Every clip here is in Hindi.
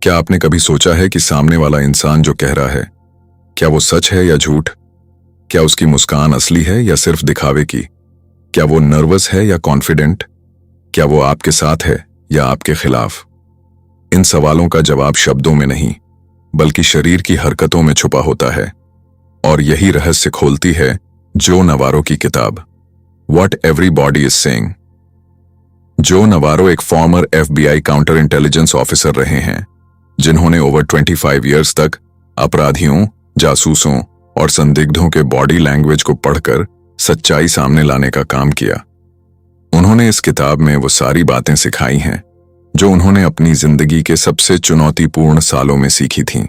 क्या आपने कभी सोचा है कि सामने वाला इंसान जो कह रहा है, क्या वो सच है या झूठ? क्या उसकी मुस्कान असली है या सिर्फ दिखावे की? क्या वो नर्वस है या कॉन्फिडेंट? क्या वो आपके साथ है या आपके खिलाफ? इन सवालों का जवाब शब्दों में नहीं, बल्कि शरीर की हरकतों में छुपा होता है। और यही रहस्य खोलती है जो नवारो की किताब, व्हाट एवरीबॉडी इज सेइंग। जो नवारो एक farmer FBI counter intelligence officer रहे हैं, जिन्होंने ओवर 25 ईयर्स तक अपराधियों, जासूसों और संदिग्धों के बॉडी लैंग्वेज को पढ़कर सच्चाई सामने लाने का काम किया। उन्होंने इस किताब में वो सारी बातें सिखाई हैं जो उन्होंने अपनी जिंदगी के सबसे चुनौतीपूर्ण सालों में सीखी थीं।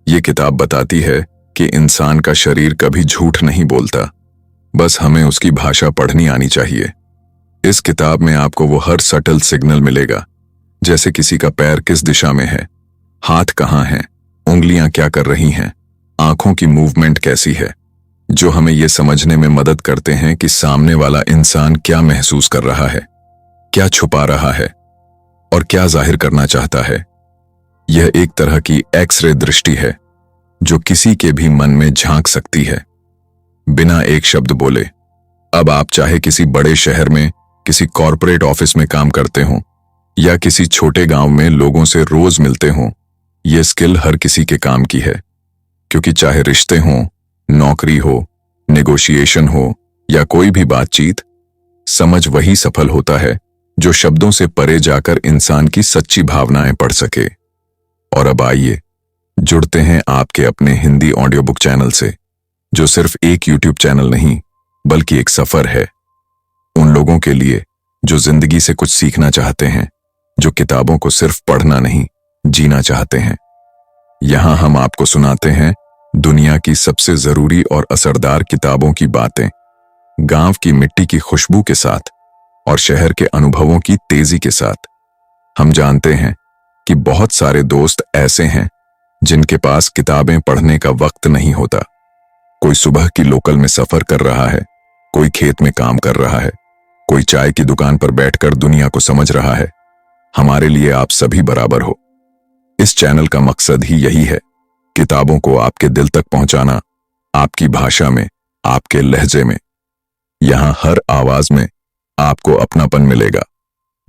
ये किताब बताती है कि इंसान का शरीर कभी झूठ नहीं बोलता, बस हमें उसकी भाषा पढ़नी आनी चाहिए। इस किताब में आपको वो हर सटल सिग्नल मिलेगा, जैसे किसी का पैर किस दिशा में है, हाथ कहाँ हैं, उंगलियां क्या कर रही हैं, आंखों की मूवमेंट कैसी है, जो हमें ये समझने में मदद करते हैं कि सामने वाला इंसान क्या महसूस कर रहा है, क्या छुपा रहा है और क्या जाहिर करना चाहता है। यह एक तरह की एक्स-रे दृष्टि है जो किसी के भी मन में झांक सकती है, बिना एक शब्द बोले। अब आप चाहे किसी बड़े शहर में किसी कॉरपोरेट ऑफिस में काम करते हों या किसी छोटे गांव में लोगों से रोज मिलते हों, यह स्किल हर किसी के काम की है। क्योंकि चाहे रिश्ते हों, नौकरी हो, नेगोशिएशन हो या कोई भी बातचीत, समझ वही सफल होता है जो शब्दों से परे जाकर इंसान की सच्ची भावनाएं पढ़ सके। और अब आइए जुड़ते हैं आपके अपने हिंदी ऑडियो बुक चैनल से, जो सिर्फ एक यूट्यूब चैनल नहीं बल्कि एक सफर है उन लोगों के लिए जो जिंदगी से कुछ सीखना चाहते हैं, जो किताबों को सिर्फ पढ़ना नहीं जीना चाहते हैं। यहां हम आपको सुनाते हैं दुनिया की सबसे जरूरी और असरदार किताबों की बातें, गांव की मिट्टी की खुशबू के साथ और शहर के अनुभवों की तेजी के साथ। हम जानते हैं कि बहुत सारे दोस्त ऐसे हैं जिनके पास किताबें पढ़ने का वक्त नहीं होता। कोई सुबह की लोकल में सफर कर रहा है, कोई खेत में काम कर रहा है, कोई चाय की दुकान पर बैठकर दुनिया को समझ रहा है। हमारे लिए आप सभी बराबर हो। इस चैनल का मकसद ही यही है, किताबों को आपके दिल तक पहुंचाना, आपकी भाषा में, आपके लहजे में। यहां हर आवाज में आपको अपनापन मिलेगा,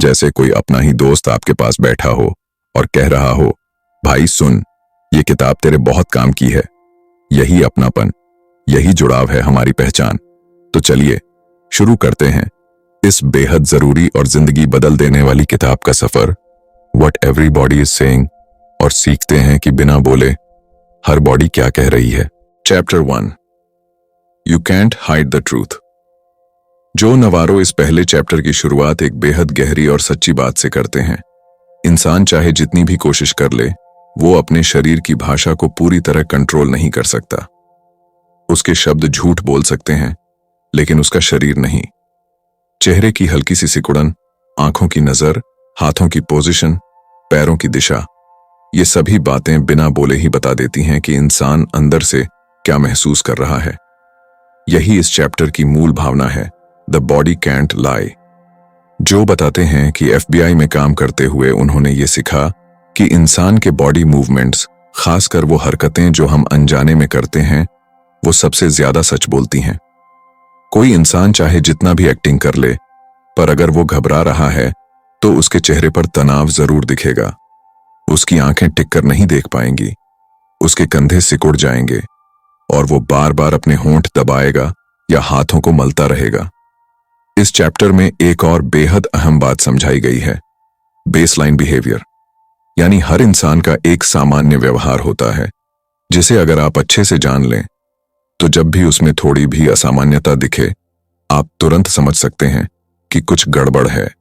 जैसे कोई अपना ही दोस्त आपके पास बैठा हो और कह रहा हो, भाई सुन, ये किताब तेरे बहुत काम की है। यही अपनापन, यही जुड़ाव है हमारी पहचान। तो चलिए शुरू करते हैं इस बेहद जरूरी और जिंदगी बदल देने वाली किताब का सफर, व्हाट एवरीबॉडी इज सेइंग, और सीखते हैं कि बिना बोले हर बॉडी क्या कह रही है। Chapter 1, you can't hide the truth. जो नवारो इस पहले चैप्टर की शुरुआत एक बेहद गहरी और सच्ची बात से करते हैं। इंसान चाहे जितनी भी कोशिश कर ले, वो अपने शरीर की भाषा को पूरी तरह कंट्रोल नहीं कर सकता। उसके शब्द झूठ बोल सकते हैं, लेकिन उसका शरीर नहीं। चेहरे की हल्की सी सिकुड़न, आंखों की नजर, हाथों की पोजीशन, पैरों की दिशा, ये सभी बातें बिना बोले ही बता देती हैं कि इंसान अंदर से क्या महसूस कर रहा है। यही इस चैप्टर की मूल भावना है, द बॉडी कैंट लाई। जो बताते हैं कि FBI में काम करते हुए उन्होंने ये सीखा कि इंसान के बॉडी मूवमेंट्स, खासकर वो हरकतें जो हम अनजाने में करते हैं, वो सबसे ज्यादा सच बोलती हैं। कोई इंसान चाहे जितना भी एक्टिंग कर ले, पर अगर वो घबरा रहा है तो उसके चेहरे पर तनाव जरूर दिखेगा। उसकी आंखें टिक कर नहीं देख पाएंगी, उसके कंधे सिकुड़ जाएंगे और वो बार बार अपने होंठ दबाएगा या हाथों को मलता रहेगा। इस चैप्टर में एक और बेहद अहम बात समझाई गई है, बेसलाइन बिहेवियर। यानी हर इंसान का एक सामान्य व्यवहार होता है, जिसे अगर आप अच्छे से जान लें तो जब भी उसमें थोड़ी भी असामान्यता दिखे, आप तुरंत समझ सकते हैं कि कुछ गड़बड़ है।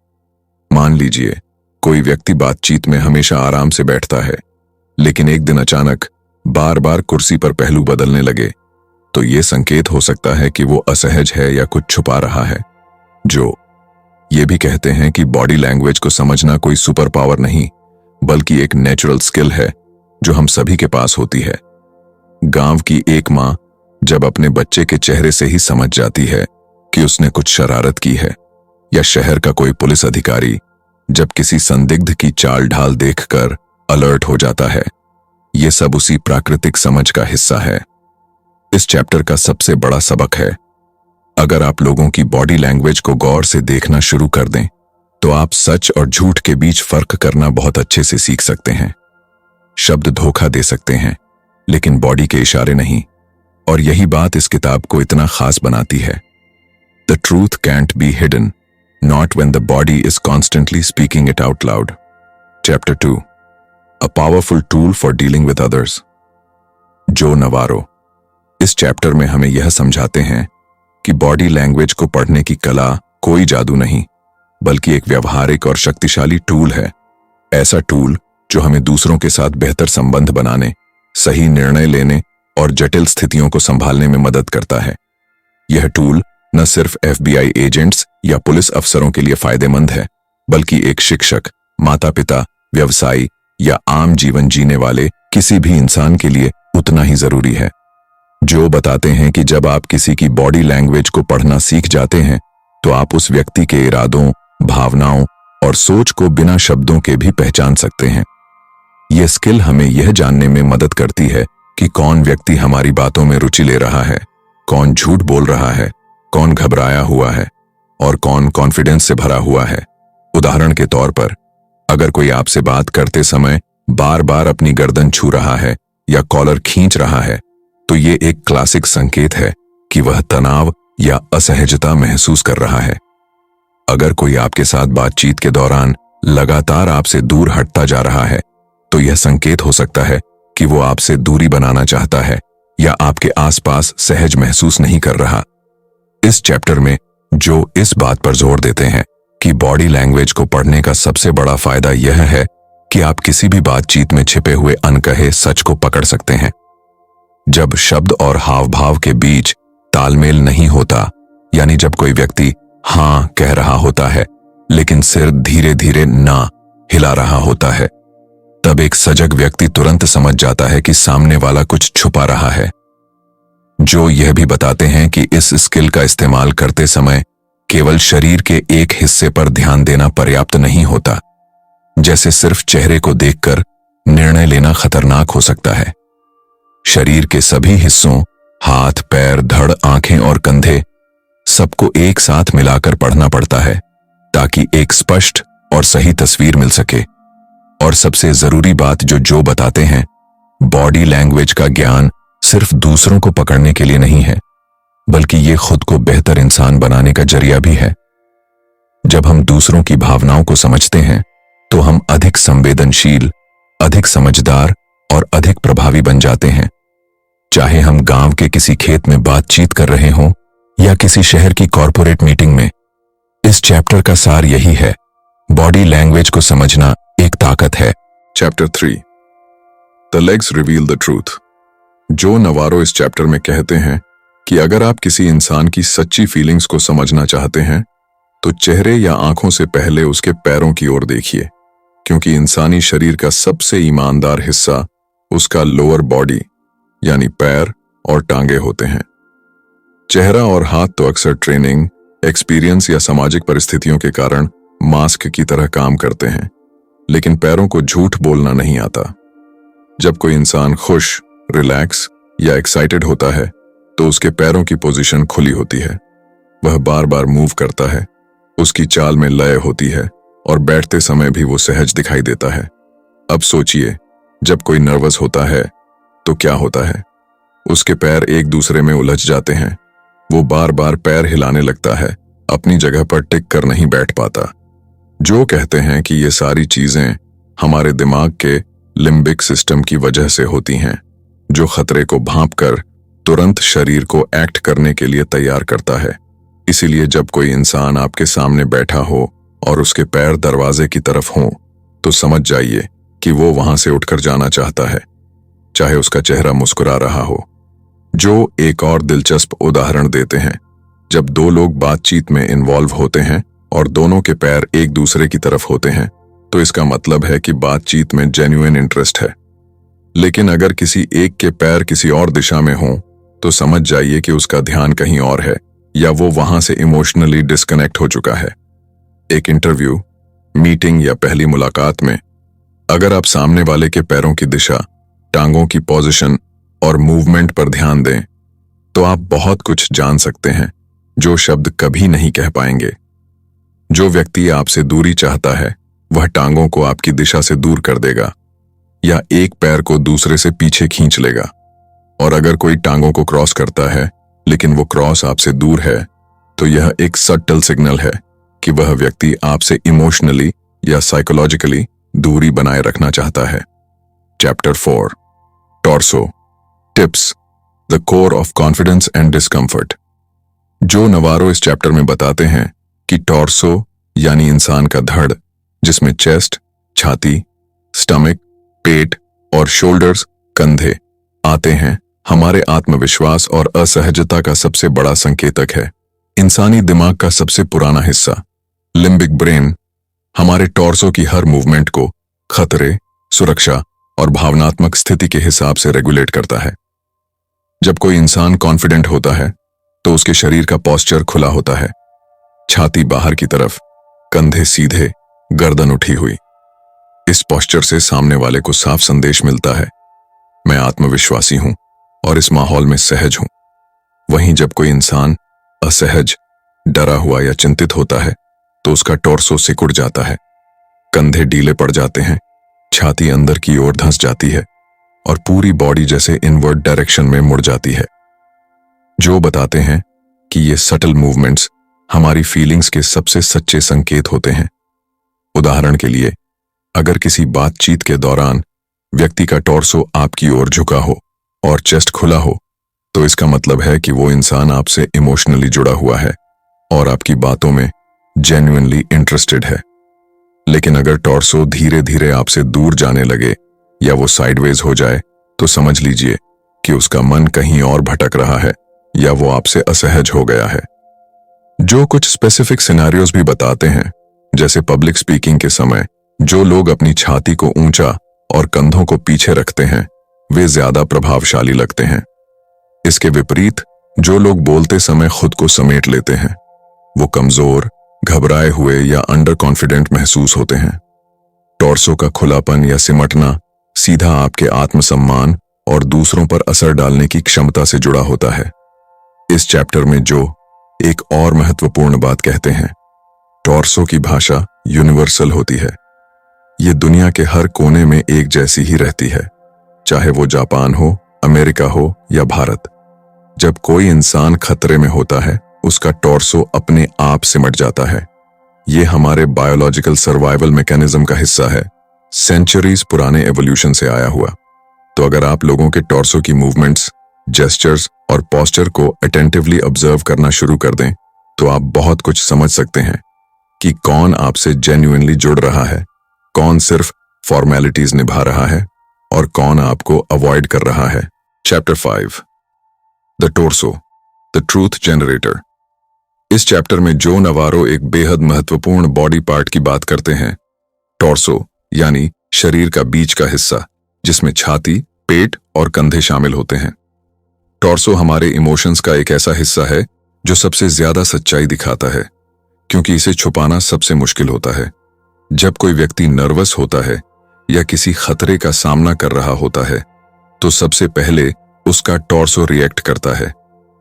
मान लीजिए कोई व्यक्ति बातचीत में हमेशा आराम से बैठता है, लेकिन एक दिन अचानक बार बार कुर्सी पर पहलू बदलने लगे, तो ये संकेत हो सकता है कि वो असहज है या कुछ छुपा रहा है। जो ये भी कहते हैं कि बॉडी लैंग्वेज को समझना कोई सुपर पावर नहीं, बल्कि एक नेचुरल स्किल है जो हम सभी के पास होती है। गांव की एक माँ जब अपने बच्चे के चेहरे से ही समझ जाती है कि उसने कुछ शरारत की है, या शहर का कोई पुलिस अधिकारी जब किसी संदिग्ध की चाल ढाल देखकर अलर्ट हो जाता है। ये सब उसी प्राकृतिक समझ का हिस्सा है। इस चैप्टर का सबसे बड़ा सबक है, अगर आप लोगों की बॉडी लैंग्वेज को गौर से देखना शुरू कर दें तो आप सच और झूठ के बीच फर्क करना बहुत अच्छे से सीख सकते हैं। शब्द धोखा दे सकते हैं, लेकिन बॉडी के इशारे नहीं, और यही बात इस किताब को इतना खास बनाती है। The truth cantt be hidden, not when the body is constantly speaking it out loud. Chapter 2, a powerful tool for dealing with others. जो नवारो इस चैप्टर में हमें यह समझाते हैं कि बॉडी लैंग्वेज को पढ़ने की कला कोई जादू नहीं, बल्कि एक व्यवहारिक और शक्तिशाली टूल है। ऐसा टूल जो हमें दूसरों के साथ बेहतर संबंध बनाने, सही निर्णय लेने और जटिल स्थितियों को संभालने में मदद करता है। यह टूल न सिर्फ FBI एजेंट्स या पुलिस अफसरों के लिए फायदेमंद है, बल्कि एक शिक्षक, माता-पिता, व्यवसायी या आम जीवन जीने वाले किसी भी इंसान के लिए उतना ही जरूरी है। जो बताते हैं कि जब आप किसी की बॉडी लैंग्वेज को पढ़ना सीख जाते हैं तो आप उस व्यक्ति के इरादों, भावनाओं और सोच को बिना शब्दों के भी पहचान सकते हैं। यह स्किल हमें यह जानने में मदद करती है कि कौन व्यक्ति हमारी बातों में रुचि ले रहा है, कौन झूठ बोल रहा है, कौन घबराया हुआ है और कौन कॉन्फिडेंस से भरा हुआ है। उदाहरण के तौर पर, अगर कोई आपसे बात करते समय बार बार अपनी गर्दन छू रहा है या कॉलर खींच रहा है, तो ये एक क्लासिक संकेत है कि वह तनाव या असहजता महसूस कर रहा है। अगर कोई आपके साथ बातचीत के दौरान लगातार आपसे दूर हटता जा रहा है, तो यह संकेत हो सकता है कि वो आपसे दूरी बनाना चाहता है या आपके आसपास सहज महसूस नहीं कर रहा। इस चैप्टर में जो इस बात पर जोर देते हैं कि बॉडी लैंग्वेज को पढ़ने का सबसे बड़ा फायदा यह है कि आप किसी भी बातचीत में छिपे हुए अनकहे सच को पकड़ सकते हैं। जब शब्द और हाव भाव के बीच तालमेल नहीं होता, यानी जब कोई व्यक्ति हाँ कह रहा होता है लेकिन सिर धीरे धीरे ना हिला रहा होता है, तब एक सजग व्यक्ति तुरंत समझ जाता है कि सामने वाला कुछ छुपा रहा है। जो यह भी बताते हैं कि इस स्किल का इस्तेमाल करते समय केवल शरीर के एक हिस्से पर ध्यान देना पर्याप्त नहीं होता। जैसे सिर्फ चेहरे को देखकर निर्णय लेना खतरनाक हो सकता है। शरीर के सभी हिस्सों, हाथ, पैर, धड़, आंखें और कंधे, सबको एक साथ मिलाकर पढ़ना पड़ता है ताकि एक स्पष्ट और सही तस्वीर मिल सके। और सबसे जरूरी बात जो बताते हैं, बॉडी लैंग्वेज का ज्ञान सिर्फ दूसरों को पकड़ने के लिए नहीं है, बल्कि ये खुद को बेहतर इंसान बनाने का जरिया भी है। जब हम दूसरों की भावनाओं को समझते हैं तो हम अधिक संवेदनशील, अधिक समझदार और अधिक प्रभावी बन जाते हैं। चाहे हम गांव के किसी खेत में बातचीत कर रहे हों या किसी शहर की कॉरपोरेट मीटिंग में, इस चैप्टर का सार यही है, बॉडी लैंग्वेज को समझना एक ताकत है। Chapter 3, the legs reveal the truth. जो नवारो इस चैप्टर में कहते हैं कि अगर आप किसी इंसान की सच्ची फीलिंग्स को समझना चाहते हैं तो चेहरे या आंखों से पहले उसके पैरों की ओर देखिए, क्योंकि इंसानी शरीर का सबसे ईमानदार हिस्सा उसका लोअर बॉडी यानी पैर और टांगे होते हैं। चेहरा और हाथ तो अक्सर ट्रेनिंग, एक्सपीरियंस या सामाजिक परिस्थितियों के कारण मास्क की तरह काम करते हैं, लेकिन पैरों को झूठ बोलना नहीं आता। जब कोई इंसान खुश, रिलैक्स या एक्साइटेड होता है तो उसके पैरों की पोजीशन खुली होती है। वह बार बार मूव करता है, उसकी चाल में लय होती है और बैठते समय भी वो सहज दिखाई देता है। अब सोचिए, जब कोई नर्वस होता है तो क्या होता है? उसके पैर एक दूसरे में उलझ जाते हैं, वो बार बार पैर हिलाने लगता है, अपनी जगह पर टिक कर नहीं बैठ पाता। जो कहते हैं कि ये सारी चीजें हमारे दिमाग के लिम्बिक सिस्टम की वजह से होती हैं, जो खतरे को भांपकर तुरंत शरीर को एक्ट करने के लिए तैयार करता है। इसीलिए जब कोई इंसान आपके सामने बैठा हो और उसके पैर दरवाजे की तरफ हों, तो समझ जाइए कि वो वहां से उठकर जाना चाहता है, चाहे उसका चेहरा मुस्कुरा रहा हो। जो एक और दिलचस्प उदाहरण देते हैं, जब दो लोग बातचीत में इन्वॉल्व होते हैं और दोनों के पैर एक दूसरे की तरफ होते हैं, तो इसका मतलब है कि बातचीत में जेन्युइन इंटरेस्ट है। लेकिन अगर किसी एक के पैर किसी और दिशा में हों, तो समझ जाइए कि उसका ध्यान कहीं और है या वो वहां से इमोशनली डिस्कनेक्ट हो चुका है। एक इंटरव्यू, मीटिंग या पहली मुलाकात में अगर आप सामने वाले के पैरों की दिशा, टांगों की पोजीशन और मूवमेंट पर ध्यान दें, तो आप बहुत कुछ जान सकते हैं जो शब्द कभी नहीं कह पाएंगे। जो व्यक्ति आपसे दूरी चाहता है, वह टांगों को आपकी दिशा से दूर कर देगा या एक पैर को दूसरे से पीछे खींच लेगा। और अगर कोई टांगों को क्रॉस करता है, लेकिन वो क्रॉस आपसे दूर है, तो यह एक सटल सिग्नल है कि वह व्यक्ति आपसे इमोशनली या साइकोलॉजिकली दूरी बनाए रखना चाहता है। Chapter 4, torso tips, the core of confidence and discomfort. जो नवारो इस चैप्टर में बताते हैं कि टॉर्सो यानी इंसान का धड़, जिसमें चेस्ट, छाती, स्टमक, पेट और शोल्डर्स, कंधे आते हैं, हमारे आत्मविश्वास और असहजता का सबसे बड़ा संकेतक है। इंसानी दिमाग का सबसे पुराना हिस्सा, लिम्बिक ब्रेन, हमारे टॉर्सो की हर मूवमेंट को खतरे, सुरक्षा और भावनात्मक स्थिति के हिसाब से रेगुलेट करता है। जब कोई इंसान कॉन्फिडेंट होता है, तो उसके शरीर का पोस्चर खुला होता है, छाती बाहर की तरफ, कंधे सीधे, गर्दन उठी हुई। इस पोस्चर से सामने वाले को साफ संदेश मिलता है, मैं आत्मविश्वासी हूं और इस माहौल में सहज हूं। वहीं जब कोई इंसान असहज, डरा हुआ या चिंतित होता है, तो उसका टॉर्सो सिकुड़ जाता है, कंधे ढीले पड़ जाते हैं, छाती अंदर की ओर धंस जाती है और पूरी बॉडी जैसे इनवर्ट डायरेक्शन में मुड़ जाती है। जो बताते हैं कि ये सटल मूवमेंट्स हमारी फीलिंग्स के सबसे सच्चे संकेत होते हैं। उदाहरण के लिए, अगर किसी बातचीत के दौरान व्यक्ति का टॉर्सो आपकी ओर झुका हो और चेस्ट खुला हो, तो इसका मतलब है कि वो इंसान आपसे इमोशनली जुड़ा हुआ है और आपकी बातों में जेन्युइनली इंटरेस्टेड है। लेकिन अगर टॉर्सो धीरे धीरे आपसे दूर जाने लगे या वो साइडवेज हो जाए, तो समझ लीजिए कि उसका मन कहीं और भटक रहा है या वो आपसे असहज हो गया है। जो कुछ स्पेसिफिक सिनेरियोज भी बताते हैं, जैसे पब्लिक स्पीकिंग के समय जो लोग अपनी छाती को ऊंचा और कंधों को पीछे रखते हैं, वे ज्यादा प्रभावशाली लगते हैं। इसके विपरीत, जो लोग बोलते समय खुद को समेट लेते हैं, वो कमजोर, घबराए हुए या अंडर कॉन्फिडेंट महसूस होते हैं। टॉर्सो का खुलापन या सिमटना सीधा आपके आत्मसम्मान और दूसरों पर असर डालने की क्षमता से जुड़ा होता है। इस चैप्टर में जो एक और महत्वपूर्ण बात कहते हैं, टॉर्सो की भाषा यूनिवर्सल होती है। ये दुनिया के हर कोने में एक जैसी ही रहती है, चाहे वो जापान हो, अमेरिका हो या भारत। जब कोई इंसान खतरे में होता है, उसका टॉर्सो अपने आप सिमट जाता है। ये हमारे बायोलॉजिकल सर्वाइवल मैकेनिज्म का हिस्सा है, सेंचुरीज पुराने एवोल्यूशन से आया हुआ। तो अगर आप लोगों के टॉर्सो की मूवमेंट्स, जेस्चर्स और पोस्चर को अटेंटिवली ऑब्जर्व करना शुरू कर दें, तो आप बहुत कुछ समझ सकते हैं कि कौन आपसे जेन्युइनली जुड़ रहा है, कौन सिर्फ फॉर्मेलिटीज निभा रहा है और कौन आपको अवॉइड कर रहा है। Chapter 5, the torso, the truth generator. इस चैप्टर में जो नवारो एक बेहद महत्वपूर्ण बॉडी पार्ट की बात करते हैं, टॉर्सो यानी शरीर का बीच का हिस्सा, जिसमें छाती, पेट और कंधे शामिल होते हैं। टॉर्सो हमारे इमोशंस का एक ऐसा हिस्सा है जो सबसे ज्यादा सच्चाई दिखाता है, क्योंकि इसे छुपाना सबसे मुश्किल होता है। जब कोई व्यक्ति नर्वस होता है या किसी खतरे का सामना कर रहा होता है, तो सबसे पहले उसका टॉर्सो रिएक्ट करता है।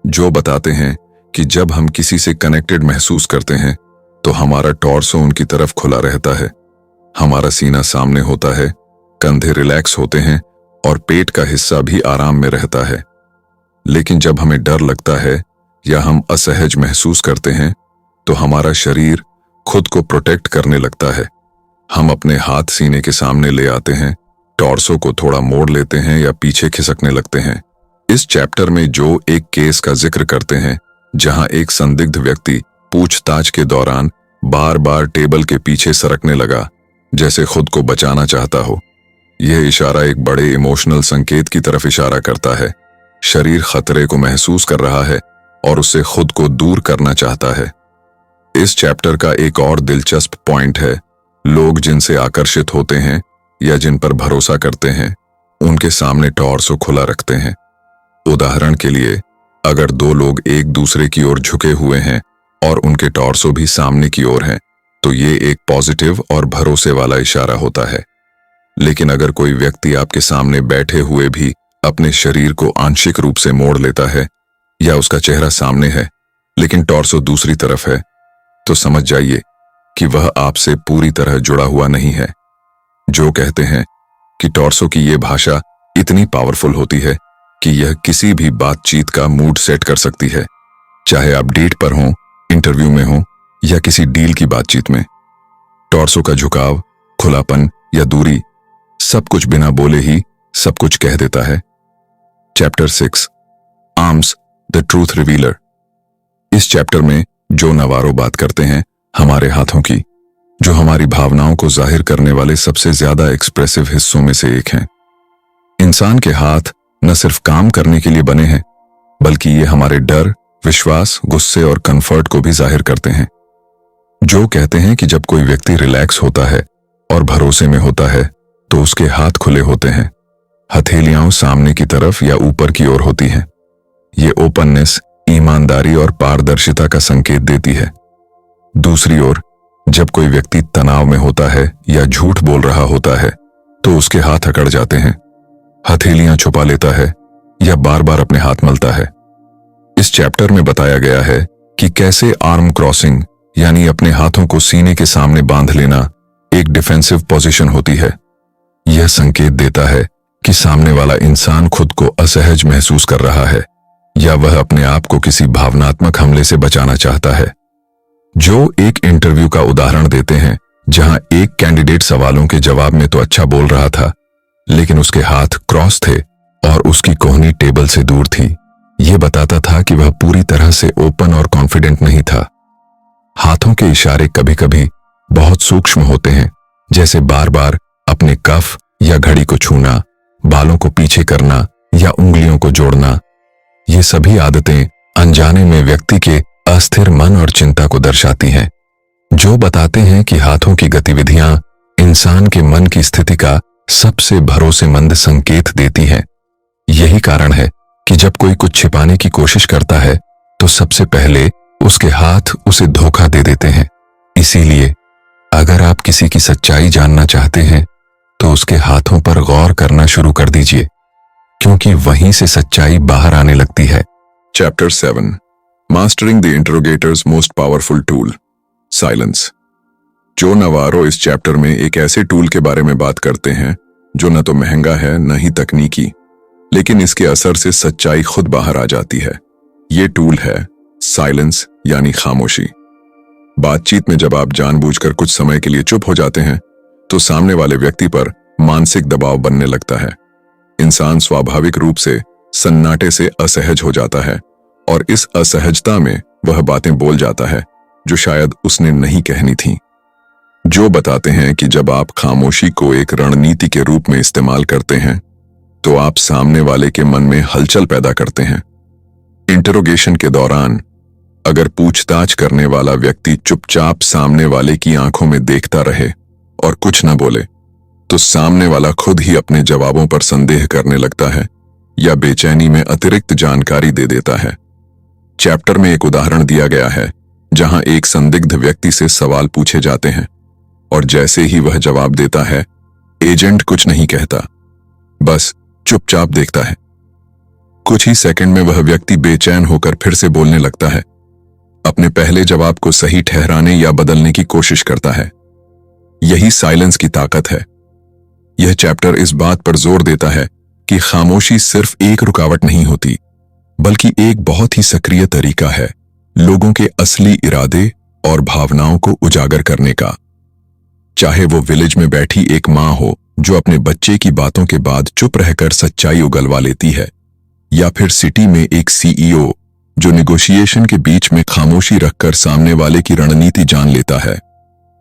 जो बताते हैं कि जब हम किसी से कनेक्टेड महसूस करते हैं, तो हमारा टॉर्सो उनकी तरफ खुला रहता है, हमारा सीना सामने होता है, कंधे रिलैक्स होते हैं और पेट का हिस्सा भी आराम में रहता है। लेकिन जब हमें डर लगता है या हम असहज महसूस करते हैं, तो हमारा शरीर खुद को प्रोटेक्ट करने लगता है। हम अपने हाथ सीने के सामने ले आते हैं, टॉर्सो को थोड़ा मोड़ लेते हैं या पीछे खिसकने लगते हैं। इस चैप्टर में जो एक केस का जिक्र करते हैं, जहां एक संदिग्ध व्यक्ति पूछताछ के दौरान बार बार टेबल के पीछे सरकने लगा, जैसे खुद को बचाना चाहता हो। यह इशारा एक बड़े इमोशनल संकेत की तरफ इशारा करता है। शरीर खतरे को महसूस कर रहा है और उससे खुद को दूर करना चाहता है। इस चैप्टर का एक और दिलचस्प पॉइंट है, लोग जिनसे आकर्षित होते हैं या जिन पर भरोसा करते हैं, उनके सामने टॉर्सो खुला रखते हैं। उदाहरण के लिए, अगर दो लोग एक दूसरे की ओर झुके हुए हैं और उनके टॉर्सो भी सामने की ओर हैं, तो ये एक पॉजिटिव और भरोसे वाला इशारा होता है। लेकिन अगर कोई व्यक्ति आपके सामने बैठे हुए भी अपने शरीर को आंशिक रूप से मोड़ लेता है, या उसका चेहरा सामने है लेकिन टॉर्सो दूसरी तरफ है, तो समझ जाइए कि वह आपसे पूरी तरह जुड़ा हुआ नहीं है। जो कहते हैं कि टॉर्सो की यह भाषा इतनी पावरफुल होती है कि यह किसी भी बातचीत का मूड सेट कर सकती है, चाहे आप डेट पर हों, इंटरव्यू में हों या किसी डील की बातचीत में। टॉर्सो का झुकाव, खुलापन या दूरी, सब कुछ बिना बोले ही सब कुछ कह देता है। Chapter 6, arms the truth revealer. इस चैप्टर में जो नवारो बात करते हैं हमारे हाथों की, जो हमारी भावनाओं को जाहिर करने वाले सबसे ज्यादा एक्सप्रेसिव हिस्सों में से एक हैं। इंसान के हाथ न सिर्फ काम करने के लिए बने हैं, बल्कि ये हमारे डर, विश्वास, गुस्से और कंफर्ट को भी जाहिर करते हैं। जो कहते हैं कि जब कोई व्यक्ति रिलैक्स होता है और भरोसे में होता है तो उसके हाथ खुले होते हैं, हथेलियां सामने की तरफ या ऊपर की ओर होती हैं। ये ओपननेस, ईमानदारी और पारदर्शिता का संकेत देती है। दूसरी ओर, जब कोई व्यक्ति तनाव में होता है या झूठ बोल रहा होता है तो उसके हाथ अकड़ जाते हैं, हथेलियां छुपा लेता है या बार बार अपने हाथ मलता है। इस चैप्टर में बताया गया है कि कैसे आर्म क्रॉसिंग यानी अपने हाथों को सीने के सामने बांध लेना एक डिफेंसिव पोजीशन होती है। यह संकेत देता है कि सामने वाला इंसान खुद को असहज महसूस कर रहा है या वह अपने आप को किसी भावनात्मक हमले से बचाना चाहता है। जो एक इंटरव्यू का उदाहरण देते हैं जहां एक कैंडिडेट सवालों के जवाब में तो अच्छा बोल रहा था, लेकिन उसके हाथ क्रॉस थे और उसकी कोहनी टेबल से दूर थी। यह बताता था कि वह पूरी तरह से ओपन और कॉन्फिडेंट नहीं था। हाथों के इशारे कभी कभी बहुत सूक्ष्म होते हैं, जैसे बार बार अपने कफ या घड़ी को छूना, बालों को पीछे करना या उंगलियों को जोड़ना। ये सभी आदतें अनजाने में व्यक्ति के अस्थिर मन और चिंता को दर्शाती हैं। जो बताते हैं कि हाथों की गतिविधियां इंसान के मन की स्थिति का सबसे भरोसेमंद संकेत देती हैं। यही कारण है कि जब कोई कुछ छिपाने की कोशिश करता है तो सबसे पहले उसके हाथ उसे धोखा दे देते हैं। इसीलिए अगर आप किसी की सच्चाई जानना चाहते हैं तो उसके हाथों पर गौर करना शुरू कर दीजिए, क्योंकि वहीं से सच्चाई बाहर आने लगती है। Chapter 7, mastering the interrogator's most powerful tool, silence. Joe Navarro इस चैप्टर में एक ऐसे टूल के बारे में बात करते हैं जो न तो महंगा है न ही तकनीकी, लेकिन इसके असर से सच्चाई खुद बाहर आ जाती है। ये टूल है साइलेंस यानी खामोशी। बातचीत में जब आप जानबूझकर कुछ समय के लिए चुप हो जाते हैं तो सामने वाले व्यक्ति पर मानसिक दबाव बनने लगता है। इंसान स्वाभाविक रूप से सन्नाटे से असहज हो जाता है और इस असहजता में वह बातें बोल जाता है जो शायद उसने नहीं कहनी थी। जो बताते हैं कि जब आप खामोशी को एक रणनीति के रूप में इस्तेमाल करते हैं तो आप सामने वाले के मन में हलचल पैदा करते हैं। इंटरोगेशन के दौरान अगर पूछताछ करने वाला व्यक्ति चुपचाप सामने वाले की आंखों में देखता रहे और कुछ न बोले, तो सामने वाला खुद ही अपने जवाबों पर संदेह करने लगता है या बेचैनी में अतिरिक्त जानकारी दे देता है। चैप्टर में एक उदाहरण दिया गया है जहां एक संदिग्ध व्यक्ति से सवाल पूछे जाते हैं और जैसे ही वह जवाब देता है, एजेंट कुछ नहीं कहता, बस चुपचाप देखता है। कुछ ही सेकंड में वह व्यक्ति बेचैन होकर फिर से बोलने लगता है, अपने पहले जवाब को सही ठहराने या बदलने की कोशिश करता है। यही साइलेंस की ताकत है। यह चैप्टर इस बात पर जोर देता है कि खामोशी सिर्फ एक रुकावट नहीं होती, बल्कि एक बहुत ही सक्रिय तरीका है लोगों के असली इरादे और भावनाओं को उजागर करने का। चाहे वो विलेज में बैठी एक माँ हो जो अपने बच्चे की बातों के बाद चुप रहकर सच्चाई उगलवा लेती है, या फिर सिटी में एक सीईओ जो निगोशिएशन के बीच में खामोशी रखकर सामने वाले की रणनीति जान लेता है।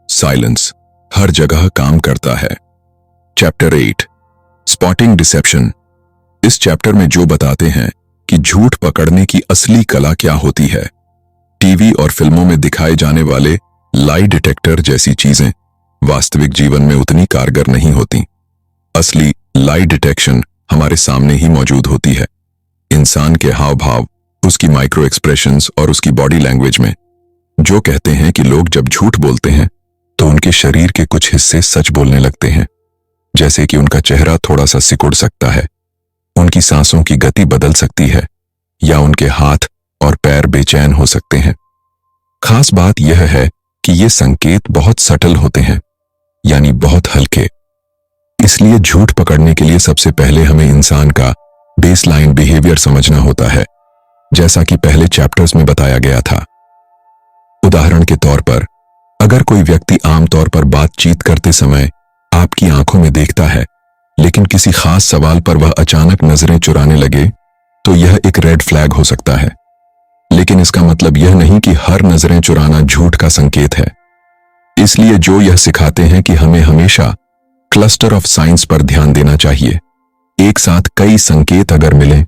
साइलेंस हर जगह काम करता है। Chapter 8, spotting deception. इस चैप्टर में जो बताते हैं कि झूठ पकड़ने की असली कला क्या होती है। टीवी और फिल्मों में दिखाए जाने वाले लाई डिटेक्टर जैसी चीजें वास्तविक जीवन में उतनी कारगर नहीं होती। असली लाई डिटेक्शन हमारे सामने ही मौजूद होती है, इंसान के हाव भाव, उसकी माइक्रो एक्सप्रेशंस और उसकी बॉडी लैंग्वेज में। जो कहते हैं कि लोग जब झूठ बोलते हैं तो उनके शरीर के कुछ हिस्से सच बोलने लगते हैं, जैसे कि उनका चेहरा थोड़ा सा सिकुड़ सकता है, उनकी सांसों की गति बदल सकती है, या उनके हाथ और पैर बेचैन हो सकते हैं। खास बात यह है कि ये संकेत बहुत सटल होते हैं, यानी बहुत हल्के। इसलिए झूठ पकड़ने के लिए सबसे पहले हमें इंसान का बेसलाइन बिहेवियर समझना होता है, जैसा कि पहले चैप्टर्स में बताया गया था। उदाहरण के तौर पर, अगर कोई व्यक्ति आमतौर पर बातचीत करते समय आपकी आंखों में देखता है, लेकिन किसी खास सवाल पर वह अचानक नजरें चुराने लगे, तो यह एक रेड फ्लैग हो सकता है। लेकिन इसका मतलब यह नहीं कि हर नजरें चुराना झूठ का संकेत है। इसलिए जो यह सिखाते हैं कि हमें हमेशा क्लस्टर ऑफ साइंस पर ध्यान देना चाहिए। एक साथ कई संकेत अगर मिलें,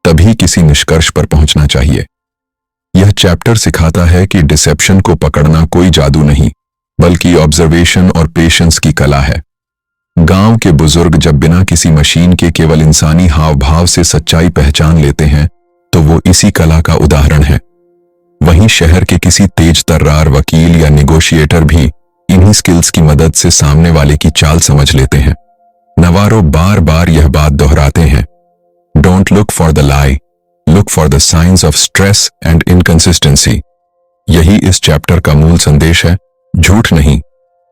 तभी किसी निष्कर्ष पर पहुंचना चाहिए। यह चैप्टर सिखाता है कि डिसेप्शन को पकड़ना कोई जादू नहीं, बल्कि ऑब्जर्वेशन और पेशेंस की कला है। गांव के बुजुर्ग जब बिना किसी मशीन के केवल इंसानी हाव भाव से सच्चाई पहचान लेते हैं, तो वो इसी कला का उदाहरण है। वहीं शहर के किसी तेज तर्रार वकील या नेगोशिएटर भी इन्हीं स्किल्स की मदद से सामने वाले की चाल समझ लेते हैं। नवारो बार बार यह बात दोहराते हैं, don't look for the lie, look for the science of stress and inconsistency. यही इस चैप्टर का मूल संदेश है। झूठ नहीं,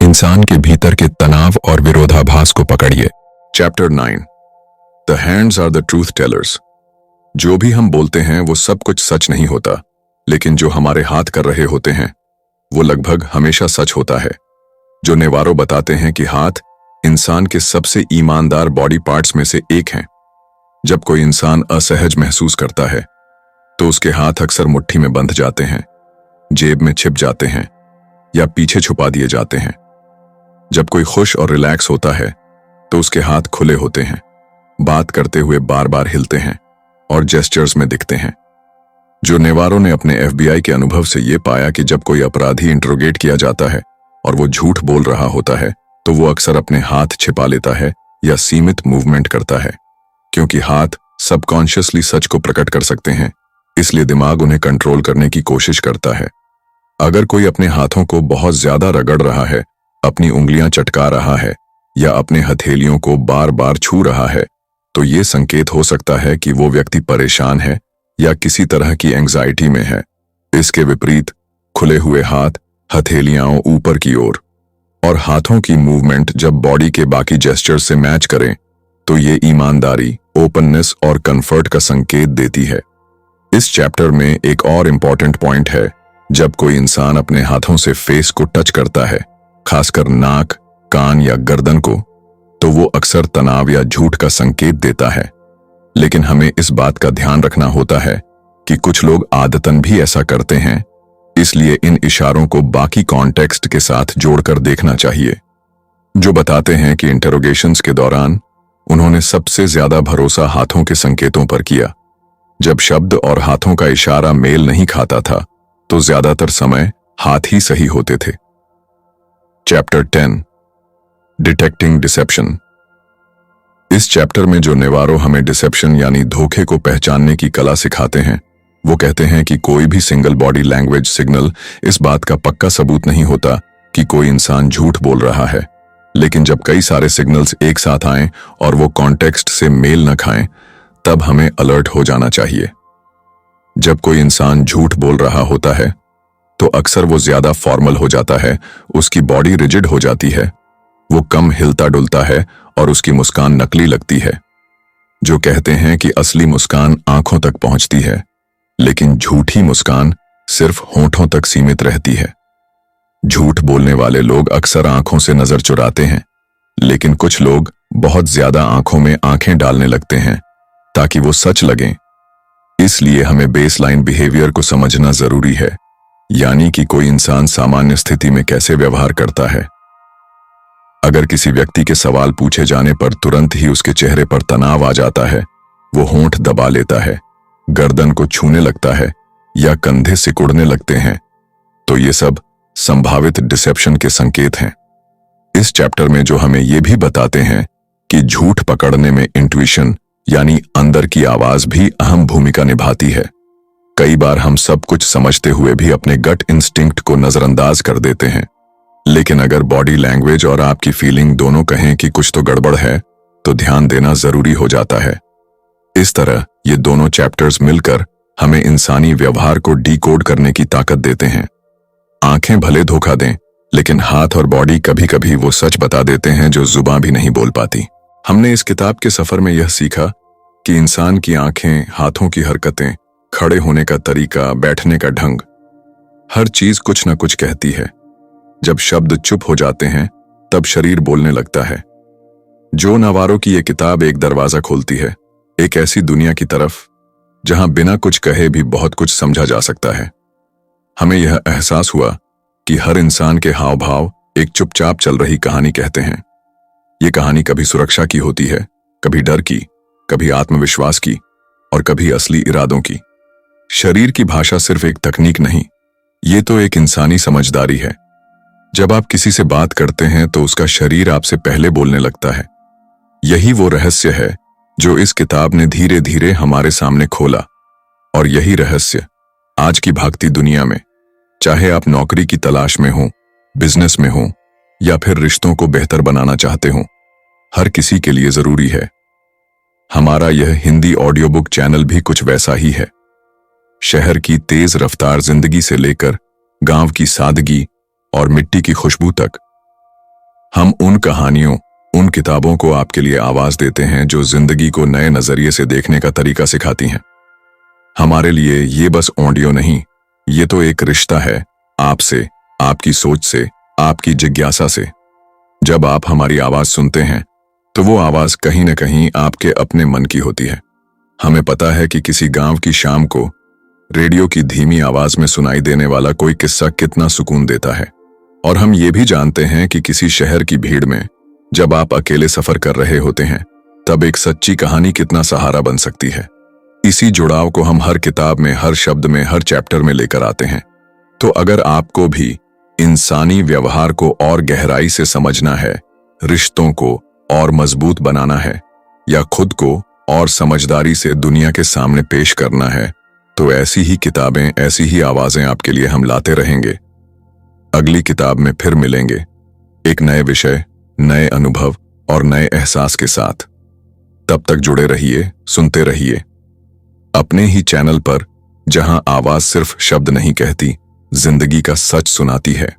इंसान के भीतर के तनाव और विरोधाभास को पकड़िए। Chapter 9, the hands are the truth tellers. जो भी हम बोलते हैं वो सब कुछ सच नहीं होता, लेकिन जो हमारे हाथ कर रहे होते हैं वो लगभग हमेशा सच होता है। जो नेवारो बताते हैं कि हाथ इंसान के सबसे ईमानदार बॉडी पार्ट्स में से एक हैं। जब कोई इंसान असहज महसूस करता है तो उसके हाथ अक्सर मुट्ठी में बंध जाते हैं, जेब में छिप जाते हैं या पीछे छुपा दिए जाते हैं। जब कोई खुश और रिलैक्स होता है तो उसके हाथ खुले होते हैं, बात करते हुए बार बार हिलते हैं और जेस्चर्स में दिखते हैं। जो नेवारो ने अपने FBI के अनुभव से ये पाया कि जब कोई अपराधी इंट्रोगेट किया जाता है और वो झूठ बोल रहा होता है, तो वो अक्सर अपने हाथ छिपा लेता है या सीमित मूवमेंट करता है, क्योंकि हाथ सबकॉन्शियसली सच को प्रकट कर सकते हैं, इसलिए दिमाग उन्हें कंट्रोल करने की कोशिश करता है। अगर कोई अपने हाथों को बहुत ज्यादा रगड़ रहा है, अपनी उंगलियां चटका रहा है या अपने हथेलियों को बार बार छू रहा है, तो ये संकेत हो सकता है कि वो व्यक्ति परेशान है या किसी तरह की एंजाइटी में है। इसके विपरीत खुले हुए हाथ, हथेलियां ऊपर की ओर और हाथों की मूवमेंट जब बॉडी के बाकी जेस्चर से मैच करें, तो ये ईमानदारी, ओपननेस और कंफर्ट का संकेत देती है। इस चैप्टर में एक और इम्पॉर्टेंट पॉइंट है, जब कोई इंसान अपने हाथों से फेस को टच करता है, खासकर नाक, कान या गर्दन को, तो वो अक्सर तनाव या झूठ का संकेत देता है। लेकिन हमें इस बात का ध्यान रखना होता है कि कुछ लोग आदतन भी ऐसा करते हैं, इसलिए इन इशारों को बाकी कॉन्टेक्स्ट के साथ जोड़कर देखना चाहिए। जो बताते हैं कि इंटरोगेशंस के दौरान उन्होंने सबसे ज्यादा भरोसा हाथों के संकेतों पर किया। जब शब्द और हाथों का इशारा मेल नहीं खाता था, तो ज्यादातर समय हाथ ही सही होते थे। Chapter 10, detecting deception. इस चैप्टर में जो नेवारो हमें डिसेप्शन यानी धोखे को पहचानने की कला सिखाते हैं, वो कहते हैं कि कोई भी सिंगल बॉडी लैंग्वेज सिग्नल इस बात का पक्का सबूत नहीं होता कि कोई इंसान झूठ बोल रहा है। लेकिन जब कई सारे सिग्नल्स एक साथ आएं और वो कॉन्टेक्स्ट से मेल न खाएं, तब हमें अलर्ट हो जाना चाहिए। जब कोई इंसान झूठ बोल रहा होता है, तो अक्सर वो ज्यादा फॉर्मल हो जाता है, उसकी बॉडी रिजिड हो जाती है, वो कम हिलता डुलता है और उसकी मुस्कान नकली लगती है। जो कहते हैं कि असली मुस्कान आंखों तक पहुंचती है, लेकिन झूठी मुस्कान सिर्फ होंठों तक सीमित रहती है। झूठ बोलने वाले लोग अक्सर आंखों से नजर चुराते हैं, लेकिन कुछ लोग बहुत ज्यादा आंखों में आंखें डालने लगते हैं ताकि वो सच लगें। इसलिए हमें बेसलाइन बिहेवियर को समझना जरूरी है, यानी कि कोई इंसान सामान्य स्थिति में कैसे व्यवहार करता है। अगर किसी व्यक्ति के सवाल पूछे जाने पर तुरंत ही उसके चेहरे पर तनाव आ जाता है, वो होंठ दबा लेता है, गर्दन को छूने लगता है या कंधे सिकुड़ने लगते हैं, तो ये सब संभावित डिसेप्शन के संकेत हैं। इस चैप्टर में जो हमें ये भी बताते हैं कि झूठ पकड़ने में इंट्यूशन यानी अंदर की आवाज भी अहम भूमिका निभाती है। कई बार हम सब कुछ समझते हुए भी अपने गट इंस्टिंक्ट को नजरअंदाज कर देते हैं। लेकिन अगर बॉडी लैंग्वेज और आपकी फीलिंग दोनों कहें कि कुछ तो गड़बड़ है, तो ध्यान देना जरूरी हो जाता है। इस तरह ये दोनों चैप्टर्स मिलकर हमें इंसानी व्यवहार को डिकोड करने की ताकत देते हैं। आंखें भले धोखा दें, लेकिन हाथ और बॉडी कभी कभी वो सच बता देते हैं जो जुबान भी नहीं बोल पाती। हमने इस किताब के सफर में यह सीखा कि इंसान की आंखें, हाथों की हरकतें, खड़े होने का तरीका, बैठने का ढंग, हर चीज कुछ न कुछ कहती है। जब शब्द चुप हो जाते हैं, तब शरीर बोलने लगता है। जो नावारो की यह किताब एक दरवाजा खोलती है, एक ऐसी दुनिया की तरफ जहां बिना कुछ कहे भी बहुत कुछ समझा जा सकता है। हमें यह एहसास हुआ कि हर इंसान के हाव भाव एक चुपचाप चल रही कहानी कहते हैं। ये कहानी कभी सुरक्षा की होती है, कभी डर की, कभी आत्मविश्वास की और कभी असली इरादों की। शरीर की भाषा सिर्फ एक तकनीक नहीं, ये तो एक इंसानी समझदारी है। जब आप किसी से बात करते हैं तो उसका शरीर आपसे पहले बोलने लगता है। यही वो रहस्य है जो इस किताब ने धीरे धीरे हमारे सामने खोला। और यही रहस्य आज की भागती दुनिया में, चाहे आप नौकरी की तलाश में हो, बिजनेस में हो या फिर रिश्तों को बेहतर बनाना चाहते हो, हर किसी के लिए जरूरी है। हमारा यह हिंदी ऑडियो बुक चैनल भी कुछ वैसा ही है। शहर की तेज रफ्तार जिंदगी से लेकर गांव की सादगी और मिट्टी की खुशबू तक, हम उन कहानियों, उन किताबों को आपके लिए आवाज देते हैं जो जिंदगी को नए नजरिए से देखने का तरीका सिखाती हैं। हमारे लिए ये बस ऑडियो नहीं, ये तो एक रिश्ता है आपसे, आपकी सोच से, आपकी जिज्ञासा से। जब आप हमारी आवाज सुनते हैं तो वो आवाज कहीं न कहीं आपके अपने मन की होती है। हमें पता है कि किसी गांव की शाम को रेडियो की धीमी आवाज में सुनाई देने वाला कोई किस्सा कितना सुकून देता है। और हम ये भी जानते हैं कि किसी शहर की भीड़ में जब आप अकेले सफर कर रहे होते हैं, तब एक सच्ची कहानी कितना सहारा बन सकती है। इसी जुड़ाव को हम हर किताब में, हर शब्द में, हर चैप्टर में लेकर आते हैं। तो अगर आपको भी इंसानी व्यवहार को और गहराई से समझना है, रिश्तों को और मजबूत बनाना है, या खुद को और समझदारी से दुनिया के सामने पेश करना है, तो ऐसी ही किताबें, ऐसी ही आवाजें आपके लिए हम लाते रहेंगे। अगली किताब में फिर मिलेंगे, एक नए विषय, नए अनुभव और नए एहसास के साथ। तब तक जुड़े रहिए, सुनते रहिए अपने ही चैनल पर, जहां आवाज सिर्फ शब्द नहीं कहती, जिंदगी का सच सुनाती है।